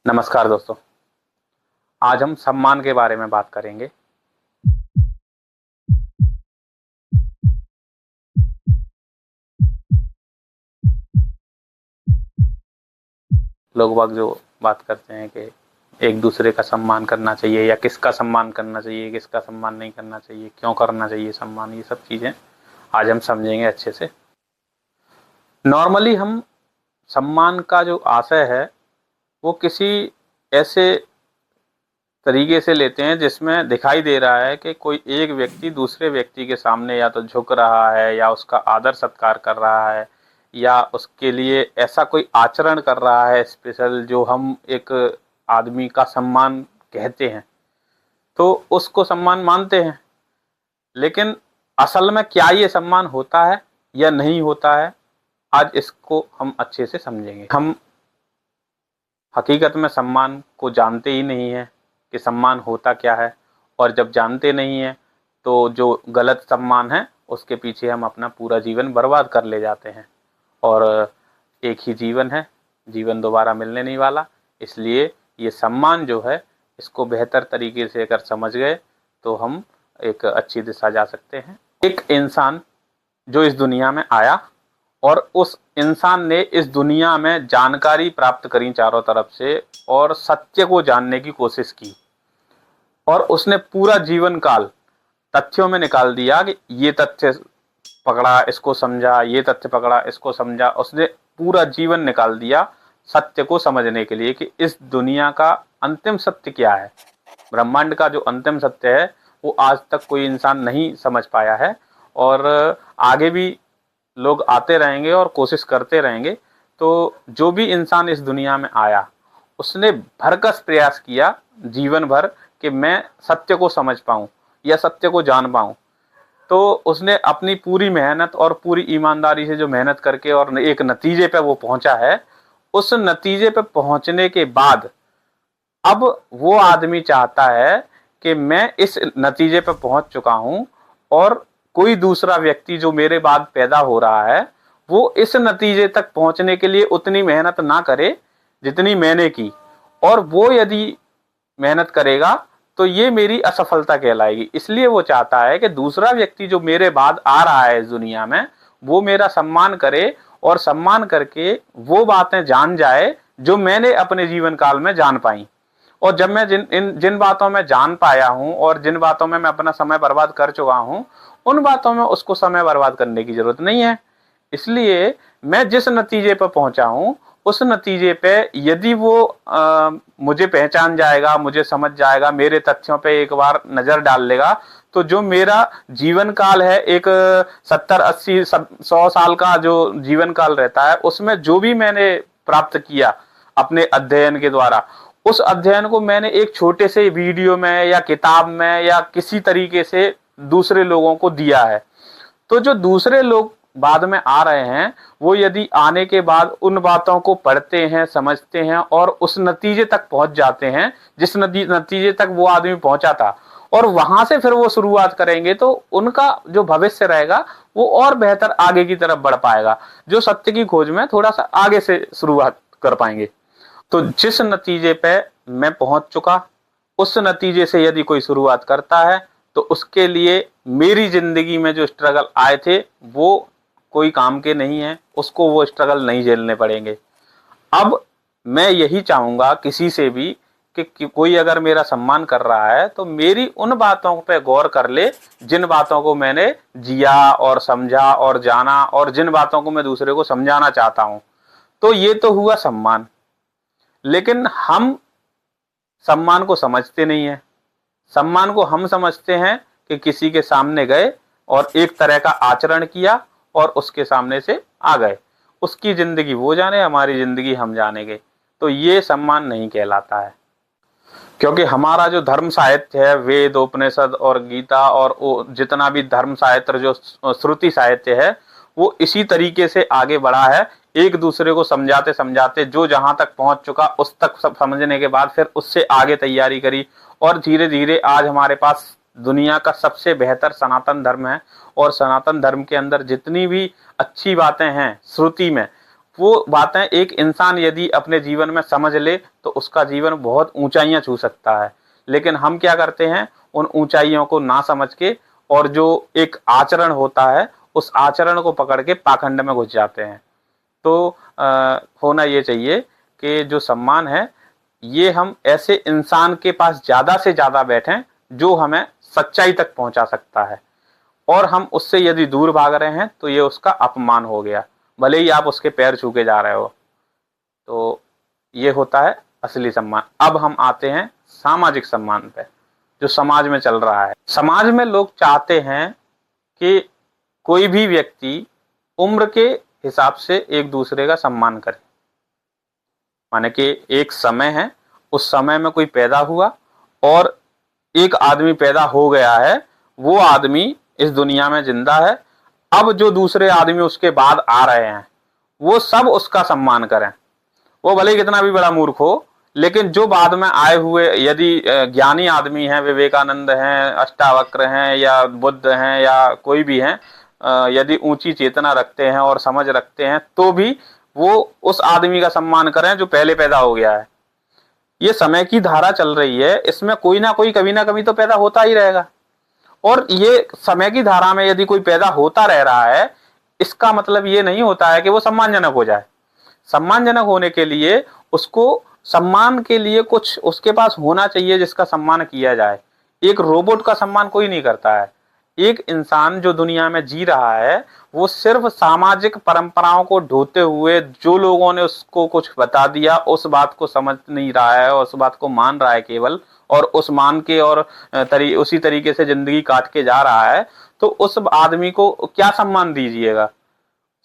नमस्कार दोस्तों। आज हम सम्मान के बारे में बात करेंगे। लोग बाग जो बात करते हैं कि एक दूसरे का सम्मान करना चाहिए या किसका सम्मान करना चाहिए, किसका सम्मान नहीं करना चाहिए, क्यों करना चाहिए सम्मान, ये सब चीज़ें आज हम समझेंगे अच्छे से। नॉर्मली हम सम्मान का जो आशय है वो किसी ऐसे तरीके से लेते हैं जिसमें दिखाई दे रहा है कि कोई एक व्यक्ति दूसरे व्यक्ति के सामने या तो झुक रहा है या उसका आदर सत्कार कर रहा है या उसके लिए ऐसा कोई आचरण कर रहा है स्पेशल जो हम एक आदमी का सम्मान कहते हैं, तो उसको सम्मान मानते हैं। लेकिन असल में क्या ये सम्मान होता है या नहीं होता है, आज इसको हम अच्छे से समझेंगे। हम हकीकत में सम्मान को जानते ही नहीं है कि सम्मान होता क्या है, और जब जानते नहीं हैं तो जो गलत सम्मान है उसके पीछे हम अपना पूरा जीवन बर्बाद कर ले जाते हैं। और एक ही जीवन है, जीवन दोबारा मिलने नहीं वाला। इसलिए ये सम्मान जो है इसको बेहतर तरीके से अगर समझ गए तो हम एक अच्छी दिशा जा सकते हैं। एक इंसान जो इस दुनिया में आया और उस इंसान ने इस दुनिया में जानकारी प्राप्त करी चारों तरफ से और सत्य को जानने की कोशिश की, और उसने पूरा जीवन काल तथ्यों में निकाल दिया कि ये तथ्य पकड़ा इसको समझा, ये तथ्य पकड़ा इसको समझा। उसने पूरा जीवन निकाल दिया सत्य को समझने के लिए कि इस दुनिया का अंतिम सत्य क्या है। ब्रह्मांड का जो अंतिम सत्य है वो आज तक कोई इंसान नहीं समझ पाया है, और आगे भी लोग आते रहेंगे और कोशिश करते रहेंगे। तो जो भी इंसान इस दुनिया में आया उसने भरकस प्रयास किया जीवन भर कि मैं सत्य को समझ पाऊं या सत्य को जान पाऊं। तो उसने अपनी पूरी मेहनत और पूरी ईमानदारी से जो मेहनत करके और एक नतीजे पे वो पहुंचा है, उस नतीजे पे पहुंचने के बाद अब वो आदमी चाहता है कि मैं इस नतीजे पे पहुंच चुका हूं और कोई दूसरा व्यक्ति जो मेरे बाद पैदा हो रहा है वो इस नतीजे तक पहुंचने के लिए उतनी मेहनत ना करे जितनी मैंने की, और वो यदि मेहनत करेगा तो ये मेरी असफलता कहलाएगी। इसलिए वो चाहता है कि दूसरा व्यक्ति जो मेरे बाद आ रहा है इस दुनिया में वो मेरा सम्मान करे, और सम्मान करके वो बातें जान जाए जो मैंने अपने जीवन काल में जान पाई। और जब मैं जिन बातों में जान पाया हूं और जिन बातों में मैं अपना समय बर्बाद कर चुका हूं, उन बातों में उसको समय बर्बाद करने की जरूरत नहीं है। इसलिए मैं जिस नतीजे पर पहुंचा हूं उस नतीजे पे यदि वो मुझे पहचान जाएगा, मुझे समझ जाएगा, मेरे तथ्यों पे एक बार नजर डाल लेगा, तो जो मेरा जीवन काल है एक 70 80 100 साल का जो जीवन काल रहता है उसमें जो भी मैंने प्राप्त किया अपने अध्ययन के द्वारा, उस अध्ययन को मैंने एक छोटे से वीडियो में या किताब में या किसी तरीके से दूसरे लोगों को दिया है। तो जो दूसरे लोग बाद में आ रहे हैं वो यदि आने के बाद उन बातों को पढ़ते हैं, समझते हैं और उस नतीजे तक पहुंच जाते हैं जिस नतीजे तक वो आदमी पहुंचा था, और वहां से फिर वो शुरुआत करेंगे, तो उनका जो भविष्य रहेगा वो और बेहतर आगे की तरफ बढ़ पाएगा, जो सत्य की खोज में थोड़ा सा आगे से शुरुआत कर पाएंगे। तो जिस नतीजे पे मैं पहुंच चुका उस नतीजे से यदि कोई शुरुआत करता है तो उसके लिए मेरी जिंदगी में जो स्ट्रगल आए थे वो कोई काम के नहीं है, उसको वो स्ट्रगल नहीं झेलने पड़ेंगे। अब मैं यही चाहूंगा किसी से भी कि कोई अगर मेरा सम्मान कर रहा है तो मेरी उन बातों पे गौर कर ले जिन बातों को मैंने जिया और समझा और जाना, और जिन बातों को मैं दूसरे को समझाना चाहता हूं। तो ये तो हुआ सम्मान। लेकिन हम सम्मान को समझते नहीं है। सम्मान को हम समझते हैं कि किसी के सामने गए और एक तरह का आचरण किया और उसके सामने से आ गए, उसकी जिंदगी वो जाने, हमारी जिंदगी हम जानेंगे। तो ये सम्मान नहीं कहलाता है, क्योंकि हमारा जो धर्म साहित्य है, वेद उपनिषद और गीता और जितना भी धर्म साहित्य जो श्रुति साहित्य है वो इसी तरीके से आगे बढ़ा है। एक दूसरे को समझाते समझाते जो जहां तक पहुंच चुका उस तक सब समझने के बाद फिर उससे आगे तैयारी करी, और धीरे धीरे आज हमारे पास दुनिया का सबसे बेहतर सनातन धर्म है। और सनातन धर्म के अंदर जितनी भी अच्छी बातें हैं श्रुति में वो बातें एक इंसान यदि अपने जीवन में समझ ले तो उसका जीवन बहुत ऊंचाइयां छू सकता है। लेकिन हम क्या करते हैं, उन ऊंचाइयों को ना समझ के और जो एक आचरण होता है उस आचरण को पकड़ के पाखंड में घुस जाते हैं। तो होना ये चाहिए कि जो सम्मान है ये हम ऐसे इंसान के पास ज्यादा से ज्यादा बैठें जो हमें सच्चाई तक पहुंचा सकता है, और हम उससे यदि दूर भाग रहे हैं तो ये उसका अपमान हो गया, भले ही आप उसके पैर छू के जा रहे हो। तो ये होता है असली सम्मान। अब हम आते हैं सामाजिक सम्मान पे, जो समाज में चल रहा है। समाज में लोग चाहते हैं कि कोई भी व्यक्ति उम्र के हिसाब से एक दूसरे का सम्मान करे। माने कि एक समय है, उस समय में कोई पैदा हुआ और एक आदमी पैदा हो गया है, वो आदमी इस दुनिया में जिंदा है। अब जो दूसरे आदमी उसके बाद आ रहे हैं वो सब उसका सम्मान करें, वो भले ही कितना भी बड़ा मूर्ख हो, लेकिन जो बाद में आए हुए यदि ज्ञानी आदमी हैं, विवेकानंद हैं, अष्टावक्र हैं, या बुद्ध हैं, या कोई भी हैं, यदि ऊंची चेतना रखते हैं और समझ रखते हैं तो भी वो उस आदमी का सम्मान करें जो पहले पैदा हो गया है। ये समय की धारा चल रही है, इसमें कोई ना कोई कभी ना कभी तो पैदा होता ही रहेगा। और ये समय की धारा में यदि कोई पैदा होता रह रहा है, इसका मतलब ये नहीं होता है कि वो सम्मानजनक हो जाए। सम्मानजनक होने के लिए उसको सम्मान के लिए कुछ उसके पास होना चाहिए जिसका सम्मान किया जाए। एक रोबोट का सम्मान कोई नहीं करता है। एक इंसान जो दुनिया में जी रहा है वो सिर्फ सामाजिक परंपराओं को ढोते हुए, जो लोगों ने उसको कुछ बता दिया उस बात को समझ नहीं रहा है और उस बात को मान रहा है केवल, और उस मान के और उसी तरीके से जिंदगी काट के जा रहा है। तो उस आदमी को क्या सम्मान दीजिएगा?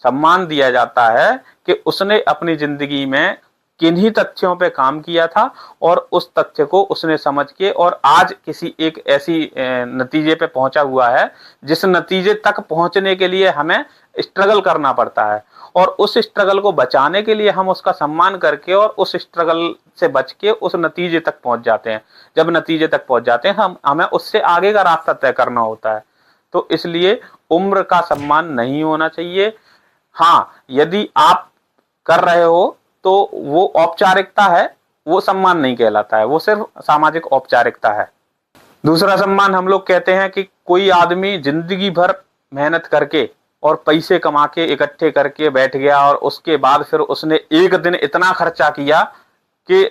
सम्मान दिया जाता है कि उसने अपनी जिंदगी में किन्हीं तथ्यों पे काम किया था और उस तथ्य को उसने समझ के और आज किसी एक ऐसी नतीजे पे पहुंचा हुआ है जिस नतीजे तक पहुंचने के लिए हमें स्ट्रगल करना पड़ता है, और उस स्ट्रगल को बचाने के लिए हम उसका सम्मान करके और उस स्ट्रगल से बच के उस नतीजे तक पहुंच जाते हैं। जब नतीजे तक पहुंच जाते हैं हमें उससे आगे का रास्ता तय करना होता है। तो इसलिए उम्र का सम्मान नहीं होना चाहिए। हाँ, यदि आप कर रहे हो तो वो औपचारिकता है, वो सम्मान नहीं कहलाता है, वो सिर्फ सामाजिक औपचारिकता है। दूसरा सम्मान हम लोग कहते हैं कि कोई आदमी जिंदगी भर मेहनत करके और पैसे कमा के इकट्ठे करके बैठ गया और उसके बाद फिर उसने एक दिन इतना खर्चा किया कि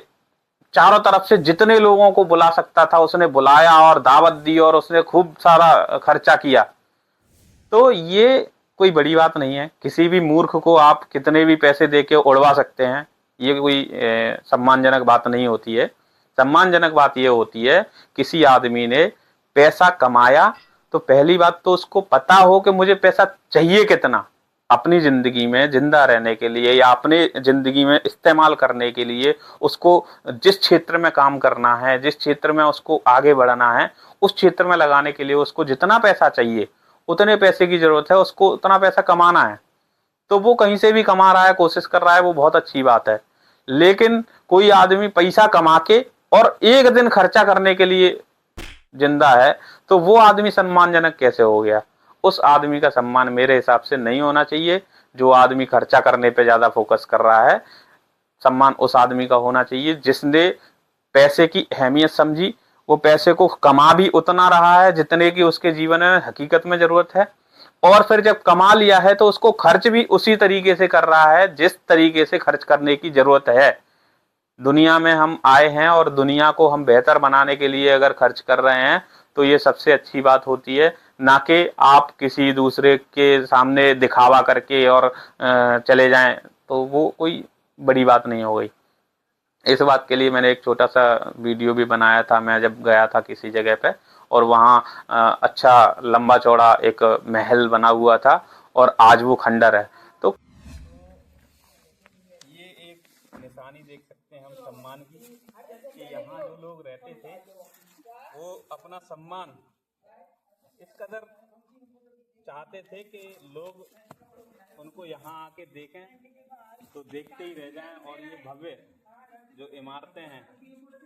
चारों तरफ से जितने लोगों को बुला सकता था उसने बुलाया और दावत दी और उसने खूब सारा खर्चा किया। तो ये कोई बड़ी बात नहीं है। किसी भी मूर्ख को आप कितने भी पैसे देके उड़वा सकते हैं, ये कोई सम्मानजनक बात नहीं होती है। सम्मानजनक बात ये होती है किसी आदमी ने पैसा कमाया तो पहली बात तो उसको पता हो कि मुझे पैसा चाहिए कितना अपनी जिंदगी में जिंदा रहने के लिए या अपने जिंदगी में इस्तेमाल करने के लिए। उसको जिस क्षेत्र में काम करना है, जिस क्षेत्र में उसको आगे बढ़ना है, उस क्षेत्र में लगाने के लिए उसको जितना पैसा चाहिए उतने पैसे की जरूरत है, उसको उतना पैसा कमाना है। तो वो कहीं से भी कमा रहा है, कोशिश कर रहा है, वो बहुत अच्छी बात है। लेकिन कोई आदमी पैसा कमा के और एक दिन खर्चा करने के लिए जिंदा है तो वो आदमी सम्मानजनक कैसे हो गया? उस आदमी का सम्मान मेरे हिसाब से नहीं होना चाहिए। जो आदमी खर्चा करने पे ज्यादा फोकस कर रहा है, सम्मान उस आदमी का होना चाहिए जिसने पैसे की अहमियत समझी, वो पैसे को कमा भी उतना रहा है जितने की उसके जीवन में हकीकत में जरूरत है, और फिर जब कमा लिया है तो उसको खर्च भी उसी तरीके से कर रहा है जिस तरीके से खर्च करने की जरूरत है। दुनिया में हम आए हैं और दुनिया को हम बेहतर बनाने के लिए अगर खर्च कर रहे हैं तो ये सबसे अच्छी बात होती है, ना कि आप किसी दूसरे के सामने दिखावा करके और चले जाएं, तो वो कोई बड़ी बात नहीं हो गई। इस बात के लिए मैंने एक छोटा सा वीडियो भी बनाया था। मैं जब गया था किसी जगह पे और वहाँ अच्छा लंबा चौड़ा एक महल बना हुआ था और आज वो खंडर है। तो ये एक निशानी देख सकते हैं हम सम्मान की, कि यहाँ जो लोग रहते थे वो अपना सम्मान इस कदर चाहते थे कि लोग उनको यहाँ आके देखें तो देखते ही रह जाएं, और ये भव्य जो इमारतें हैं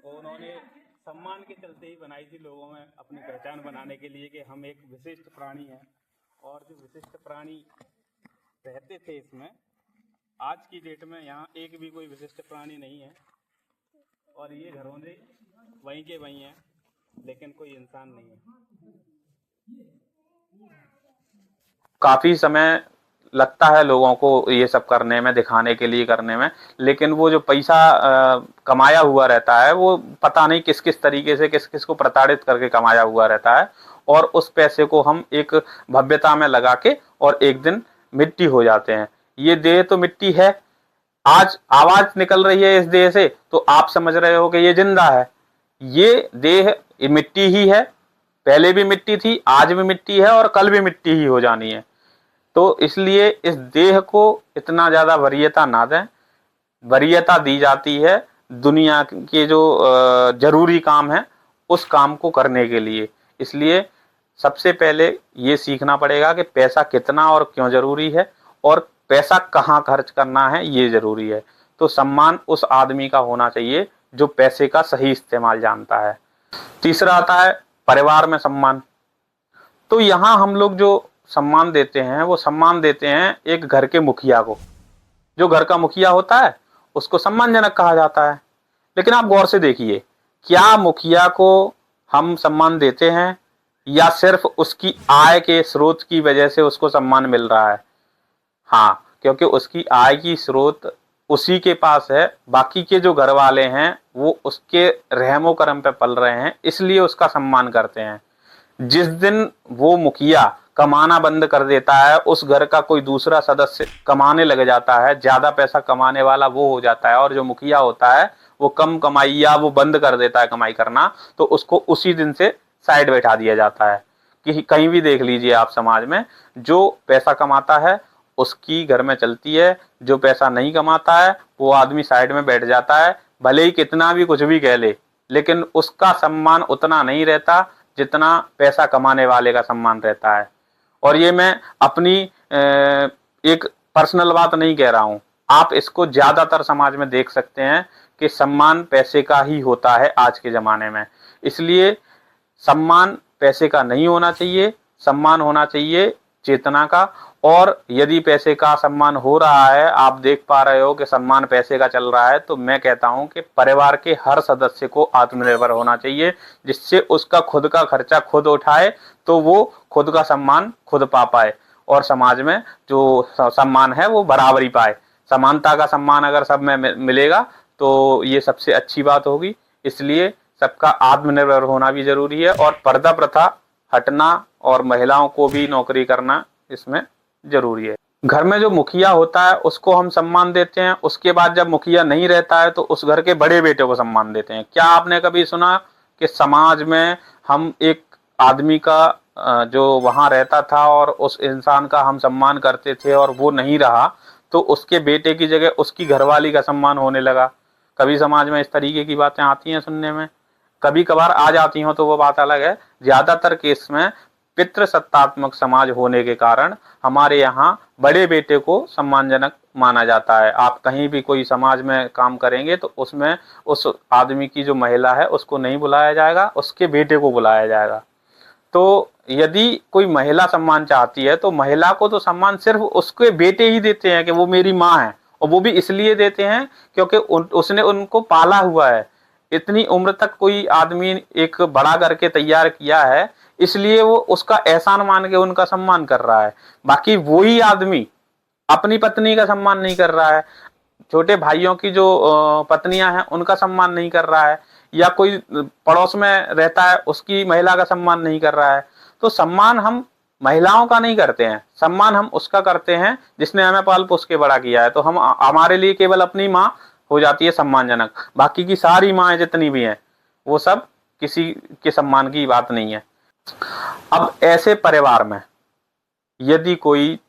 वो उन्होंने सम्मान के चलते ही बनाई थी, लोगों में अपनी पहचान बनाने के लिए कि हम एक विशिष्ट प्राणी हैं। और जो विशिष्ट प्राणी रहते थे इसमें, आज की डेट में यहाँ एक भी कोई विशिष्ट प्राणी नहीं है और ये घरौंदे वहीं के वहीं हैं, लेकिन कोई इंसान नहीं है। काफी समय लगता है लोगों को ये सब करने में, दिखाने के लिए करने में, लेकिन वो जो पैसा कमाया हुआ रहता है वो पता नहीं किस किस तरीके से किस किस को प्रताड़ित करके कमाया हुआ रहता है, और उस पैसे को हम एक भव्यता में लगा के और एक दिन मिट्टी हो जाते हैं। ये देह तो मिट्टी है, आज आवाज निकल रही है इस देह से तो आप समझ रहे हो कि ये जिंदा है। ये देह ये मिट्टी ही है, पहले भी मिट्टी थी, आज भी मिट्टी है और कल भी मिट्टी ही हो जानी है। तो इसलिए इस देह को इतना ज्यादा वरीयता ना दें। वरीयता दी जाती है दुनिया के जो जरूरी काम है उस काम को करने के लिए। इसलिए सबसे पहले ये सीखना पड़ेगा कि पैसा कितना और क्यों जरूरी है और पैसा कहाँ खर्च करना है ये जरूरी है। तो सम्मान उस आदमी का होना चाहिए जो पैसे का सही इस्तेमाल जानता है। तीसरा आता है परिवार में सम्मान। तो यहाँ हम लोग जो सम्मान देते हैं वो सम्मान देते हैं एक घर के मुखिया को। जो घर का मुखिया होता है उसको सम्मानजनक कहा जाता है। लेकिन आप गौर से देखिए, क्या मुखिया को हम सम्मान देते हैं या सिर्फ उसकी आय के स्रोत की वजह से उसको सम्मान मिल रहा है? हाँ, क्योंकि उसकी आय की स्रोत उसी के पास है, बाकी के जो घर वाले हैं वो उसके रहमो करम पे पल रहे हैं, इसलिए उसका सम्मान करते हैं। जिस दिन वो मुखिया कमाना बंद कर देता है, उस घर का कोई दूसरा सदस्य कमाने लग जाता है, ज्यादा पैसा कमाने वाला वो हो जाता है, और जो मुखिया होता है वो कम कमाई या वो बंद कर देता है कमाई करना, तो उसको उसी दिन से साइड बैठा दिया जाता है। कि कहीं भी देख लीजिए आप समाज में, जो पैसा कमाता है उसकी घर में चलती है, जो पैसा नहीं कमाता है वो आदमी साइड में बैठ जाता है, भले ही कितना भी कुछ भी कह ले, लेकिन उसका सम्मान उतना नहीं रहता जितना पैसा कमाने वाले का सम्मान रहता है। और ये मैं अपनी एक पर्सनल बात नहीं कह रहा हूं, आप इसको ज्यादातर समाज में देख सकते हैं कि सम्मान पैसे का ही होता है आज के जमाने में। इसलिए सम्मान पैसे का नहीं होना चाहिए, सम्मान होना चाहिए चेतना का। और यदि पैसे का सम्मान हो रहा है, आप देख पा रहे हो कि सम्मान पैसे का चल रहा है, तो मैं कहता हूं कि परिवार के हर सदस्य को आत्मनिर्भर होना चाहिए, जिससे उसका खुद का खर्चा खुद उठाए तो वो खुद का सम्मान खुद पा पाए और समाज में जो सम्मान है वो बराबरी पाए। समानता का सम्मान अगर सब में मिलेगा तो ये सबसे अच्छी बात होगी। इसलिए सबका आत्मनिर्भर होना भी जरूरी है और पर्दा प्रथा हटना और महिलाओं को भी नौकरी करना इसमें जरूरी है। घर में जो मुखिया होता है उसको हम सम्मान देते हैं, उसके बाद जब मुखिया नहीं रहता है तो उस घर के बड़े बेटे को सम्मान देते हैं। क्या आपने कभी सुना कि समाज में हम एक आदमी का जो वहां रहता था और उस इंसान का हम सम्मान करते थे और वो नहीं रहा तो उसके बेटे की जगह उसकी घरवाली का सम्मान होने लगा? कभी समाज में इस तरीके की बातें आती हैं सुनने में? कभी कभार आ जाती हो तो वो बात अलग है। ज्यादातर केस में पितृसत्तात्मक समाज होने के कारण हमारे यहाँ बड़े बेटे को सम्मानजनक माना जाता है। आप कहीं भी कोई समाज में काम करेंगे तो उसमें उस आदमी की जो महिला है उसको नहीं बुलाया जाएगा, उसके बेटे को बुलाया जाएगा। तो यदि कोई महिला सम्मान चाहती है तो महिला को तो सम्मान सिर्फ उसके बेटे ही देते हैं कि वो मेरी माँ है, और वो भी इसलिए देते हैं क्योंकि उसने उनको पाला हुआ है। इतनी उम्र तक कोई आदमी एक बड़ा करके तैयार किया है, इसलिए वो उसका एहसान मान के उनका सम्मान कर रहा है। बाकी वही आदमी अपनी पत्नी का सम्मान नहीं कर रहा है, छोटे भाइयों की जो पत्नियां हैं उनका सम्मान नहीं कर रहा है, या कोई पड़ोस में रहता है उसकी महिला का सम्मान नहीं कर रहा है। तो सम्मान हम महिलाओं का नहीं करते हैं, सम्मान हम उसका करते हैं जिसने हमें पाल पोस के बड़ा किया है। तो हम हमारे लिए केवल अपनी माँ हो जाती है सम्मानजनक, बाकी की सारी माएँ जितनी भी हैं वो सब किसी के सम्मान की बात नहीं है। अब ऐसे परिवार में यदि कोई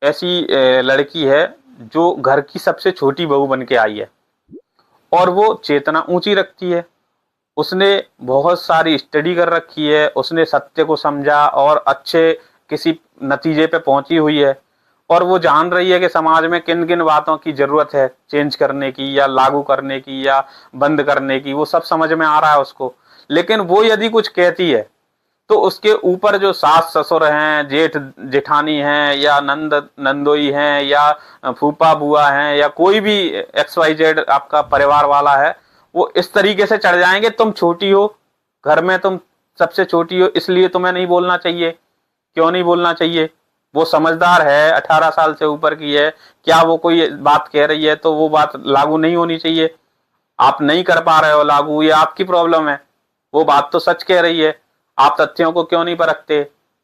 ऐसी लड़की है जो घर की सबसे छोटी बहू बन के आई है और वो चेतना ऊंची रखती है, उसने बहुत सारी स्टडी कर रखी है, उसने सत्य को समझा और अच्छे किसी नतीजे पे पहुंची हुई है, और वो जान रही है कि समाज में किन किन बातों की जरूरत है चेंज करने की या लागू करने की या बंद करने की, वो सब समझ में आ रहा है उसको। लेकिन वो यदि कुछ कहती है तो उसके ऊपर जो सास ससुर हैं, जेठ जेठानी हैं, या नंद नंदोई हैं, या फूफा बुआ हैं, या कोई भी XYZ आपका परिवार वाला है, वो इस तरीके से चढ़ जाएंगे। तुम छोटी हो घर में, तुम सबसे छोटी हो, इसलिए तुम्हें नहीं बोलना चाहिए। क्यों नहीं बोलना चाहिए? वो समझदार है, 18 साल से ऊपर की है, क्या वो कोई बात कह रही है तो वो बात लागू नहीं होनी चाहिए? आप नहीं कर पा रहे हो लागू, ये आपकी प्रॉब्लम है। वो बात तो सच कह रही है, आप तथ्यों को क्यों नहीं परखते?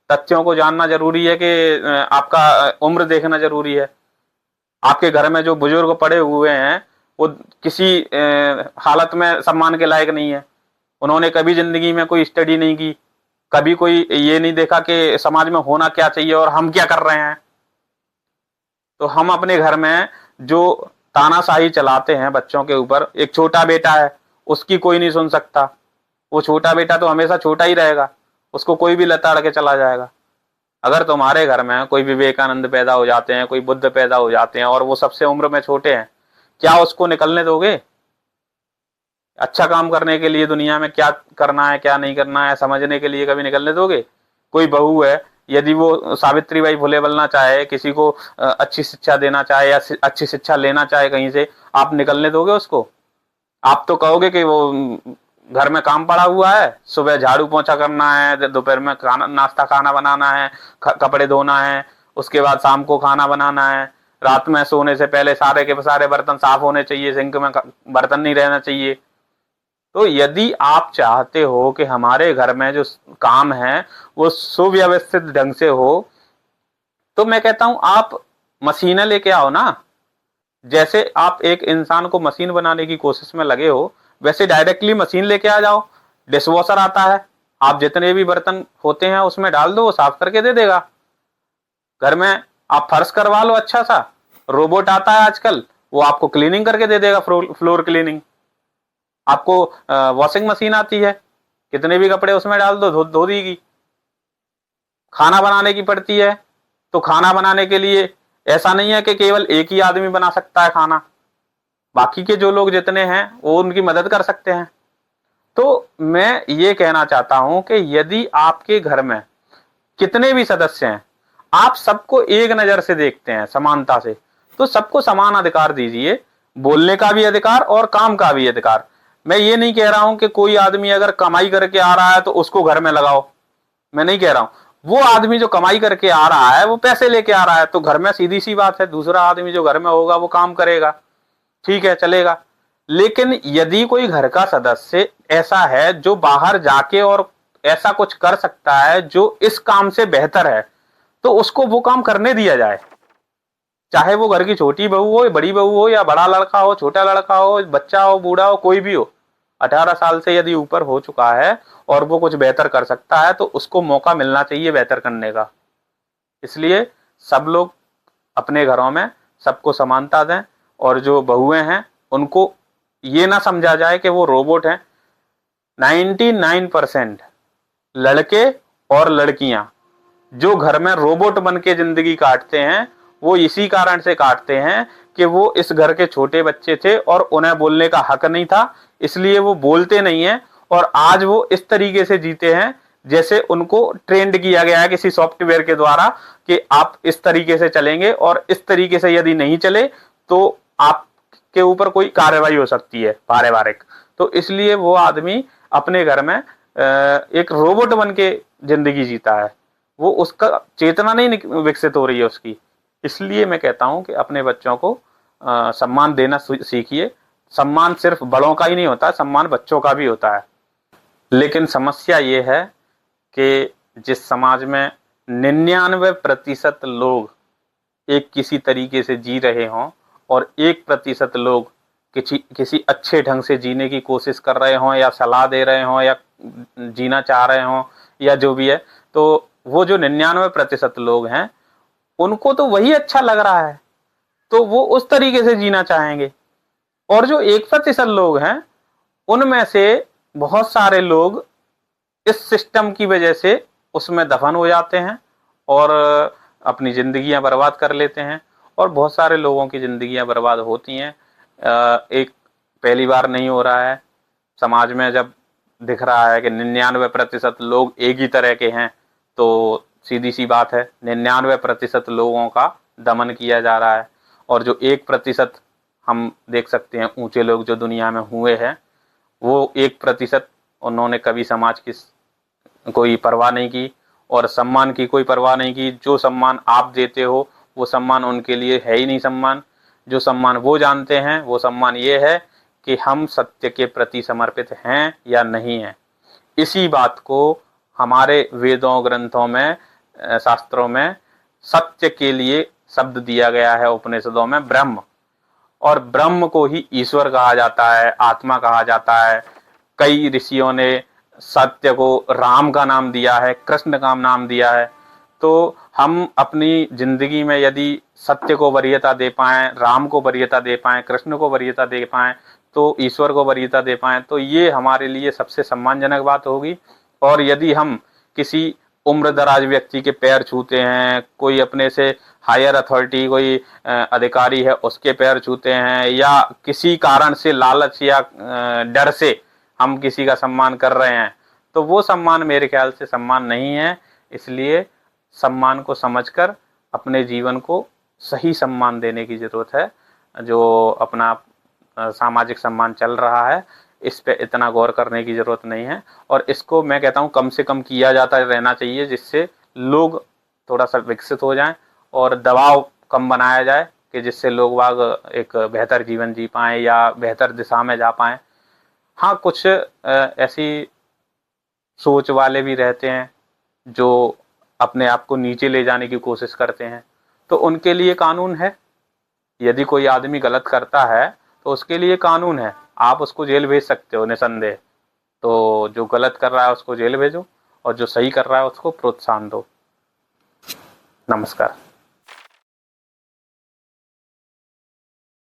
तथ्यों को जानना जरूरी है कि आपका उम्र देखना जरूरी है? आपके घर में जो बुजुर्ग पड़े हुए हैं वो किसी हालत में सम्मान के लायक नहीं है। उन्होंने कभी जिंदगी में कोई स्टडी नहीं की, कभी कोई ये नहीं देखा कि समाज में होना क्या चाहिए और हम क्या कर रहे हैं। तो हम अपने घर में जो तानाशाही चलाते हैं बच्चों के ऊपर, एक छोटा बेटा है, उसकी कोई नहीं सुन सकता। वो छोटा बेटा तो हमेशा छोटा ही रहेगा, उसको कोई भी लताड़ के चला जाएगा। अगर तुम्हारे घर में कोई विवेकानंद पैदा हो जाते हैं, कोई बुद्ध पैदा हो जाते हैं, और वो सबसे उम्र में छोटे हैं, क्या उसको निकलने दोगे? अच्छा काम करने के लिए दुनिया में क्या करना है क्या नहीं करना है समझने के लिए कभी निकलने दोगे? कोई बहू है, यदि वो सावित्रीबाई फुले बनना चाहे, किसी को अच्छी शिक्षा देना चाहे या अच्छी शिक्षा लेना चाहे कहीं से, आप निकलने दोगे उसको? आप तो कहोगे कि वो घर में काम पड़ा हुआ है, सुबह झाड़ू पोछा करना है, दोपहर में खाना नाश्ता खाना बनाना है, कपड़े धोना है, उसके बाद शाम को खाना बनाना है, रात में सोने से पहले सारे के सारे बर्तन साफ होने चाहिए, सिंक में बर्तन नहीं रहना चाहिए। तो यदि आप चाहते हो कि हमारे घर में जो काम है वो सुव्यवस्थित ढंग से हो, तो मैं कहता हूं आप मशीनें लेके आओ ना। जैसे आप एक इंसान को मशीन बनाने की कोशिश में लगे हो, वैसे डायरेक्टली मशीन लेके आ जाओ। डिशवॉशर आता है, आप जितने भी बर्तन होते हैं उसमें डाल दो, वो साफ करके दे देगा। घर में आप फर्श करवा लो अच्छा सा, रोबोट आता है आजकल, वो आपको क्लीनिंग करके दे देगा, फ्लोर क्लीनिंग। आपको वॉशिंग मशीन आती है, कितने भी कपड़े उसमें डाल दो, धो देगी। खाना बनाने की पड़ती है, तो खाना बनाने के लिए ऐसा नहीं है कि केवल एक ही आदमी बना सकता है खाना, बाकी के जो लोग जितने हैं वो उनकी मदद कर सकते हैं। तो मैं ये कहना चाहता हूं कि यदि आपके घर में कितने भी सदस्य हैं, आप सबको एक नजर से देखते हैं समानता से, तो सबको समान अधिकार दीजिए, बोलने का भी अधिकार और काम का भी अधिकार। मैं ये नहीं कह रहा हूं कि कोई आदमी अगर कमाई करके आ रहा है तो उसको घर में लगाओ, मैं नहीं कह रहा हूं। वो आदमी जो कमाई करके आ रहा है, वो पैसे लेके आ रहा है, तो घर में सीधी सी बात है दूसरा आदमी जो घर में होगा वो काम करेगा, ठीक है, चलेगा। लेकिन यदि कोई घर का सदस्य ऐसा है जो बाहर जाके और ऐसा कुछ कर सकता है जो इस काम से बेहतर है, तो उसको वो काम करने दिया जाए। चाहे वो घर की छोटी बहू हो, बड़ी बहू हो, या बड़ा लड़का हो, छोटा लड़का हो, बच्चा हो, बूढ़ा हो, कोई भी हो, 18 साल से यदि ऊपर हो चुका है और वो कुछ बेहतर कर सकता है, तो उसको मौका मिलना चाहिए बेहतर करने का। इसलिए सब लोग अपने घरों में सबको समानता दें, और जो बहुएं हैं उनको ये ना समझा जाए कि वो रोबोट हैं। 99% लड़के और लड़कियां जो घर में रोबोट बन के जिंदगी काटते हैं, वो इसी कारण से काटते हैं कि वो इस घर के छोटे बच्चे थे और उन्हें बोलने का हक नहीं था, इसलिए वो बोलते नहीं है। और आज वो इस तरीके से जीते हैं जैसे उनको ट्रेंड किया गया है किसी सॉफ्टवेयर के द्वारा कि आप इस तरीके से चलेंगे, और इस तरीके से यदि नहीं चले तो आपके ऊपर कोई कार्रवाई हो सकती है पारिवारिक। तो इसलिए वो आदमी अपने घर में एक रोबोट बन के जिंदगी जीता है, वो उसका चेतना नहीं विकसित हो रही है उसकी। इसलिए मैं कहता हूं कि अपने बच्चों को सम्मान देना सीखिए। सम्मान सिर्फ बड़ों का ही नहीं होता, सम्मान बच्चों का भी होता है। लेकिन समस्या ये है कि जिस समाज में 99% लोग एक किसी तरीके से जी रहे हों और 1% लोग किसी अच्छे ढंग से जीने की कोशिश कर रहे हों, या सलाह दे रहे हों, या जीना चाह रहे हों, या जो भी है, तो वो जो 99% लोग हैं उनको तो वही अच्छा लग रहा है, तो वो उस तरीके से जीना चाहेंगे। और जो 1% लोग हैं उनमें से बहुत सारे लोग इस सिस्टम की वजह से उसमें दफन हो जाते हैं और अपनी जिंदगियां बर्बाद कर लेते हैं। और बहुत सारे लोगों की जिंदगियां बर्बाद होती हैं। एक पहली बार नहीं हो रहा है, समाज में जब दिख रहा है कि 99% लोग एक ही तरह के हैं, तो सीधी सी बात है 99% लोगों का दमन किया जा रहा है। और जो 1% हम देख सकते हैं ऊंचे लोग जो दुनिया में हुए हैं, वो 1% उन्होंने कभी समाज की कोई परवाह नहीं की और सम्मान की कोई परवाह नहीं की। जो सम्मान आप देते हो वो सम्मान उनके लिए है ही नहीं सम्मान। जो सम्मान वो जानते हैं वो सम्मान ये है कि हम सत्य के प्रति समर्पित हैं या नहीं हैं। इसी बात को हमारे वेदों ग्रंथों में शास्त्रों में सत्य के लिए शब्द दिया गया है, उपनिषदों में ब्रह्म। और ब्रह्म को ही ईश्वर कहा जाता है, आत्मा कहा जाता है। कई ऋषियों ने सत्य को राम का नाम दिया है, कृष्ण का नाम दिया है। तो हम अपनी जिंदगी में यदि सत्य को वरीयता दे पाएं, राम को वरीयता दे पाएं, कृष्ण को वरीयता दे पाएं, तो ईश्वर को वरीयता दे पाएं, तो ये हमारे लिए सबसे सम्मानजनक बात होगी। और यदि हम किसी उम्रदराज व्यक्ति के पैर छूते हैं, कोई अपने से हायर अथॉरिटी कोई अधिकारी है उसके पैर छूते हैं, या किसी कारण से लालच या डर से हम किसी का सम्मान कर रहे हैं, तो वो सम्मान मेरे ख्याल से सम्मान नहीं है। इसलिए सम्मान को समझकर अपने जीवन को सही सम्मान देने की जरूरत है। जो अपना सामाजिक सम्मान चल रहा है इस पे इतना गौर करने की जरूरत नहीं है। और इसको मैं कहता हूँ कम से कम किया जाता रहना चाहिए, जिससे लोग थोड़ा सा विकसित हो जाएं और दबाव कम बनाया जाए कि जिससे लोग वाग एक बेहतर जीवन जी पाएं या बेहतर दिशा में जा पाएं। हाँ, कुछ ऐसी सोच वाले भी रहते हैं जो अपने आप को नीचे ले जाने की कोशिश करते हैं, तो उनके लिए कानून है। यदि कोई आदमी गलत करता है तो उसके लिए कानून है, आप उसको जेल भेज सकते हो निसंदेह। तो जो गलत कर रहा है उसको जेल भेजो और जो सही कर रहा है उसको प्रोत्साहन दो। नमस्कार।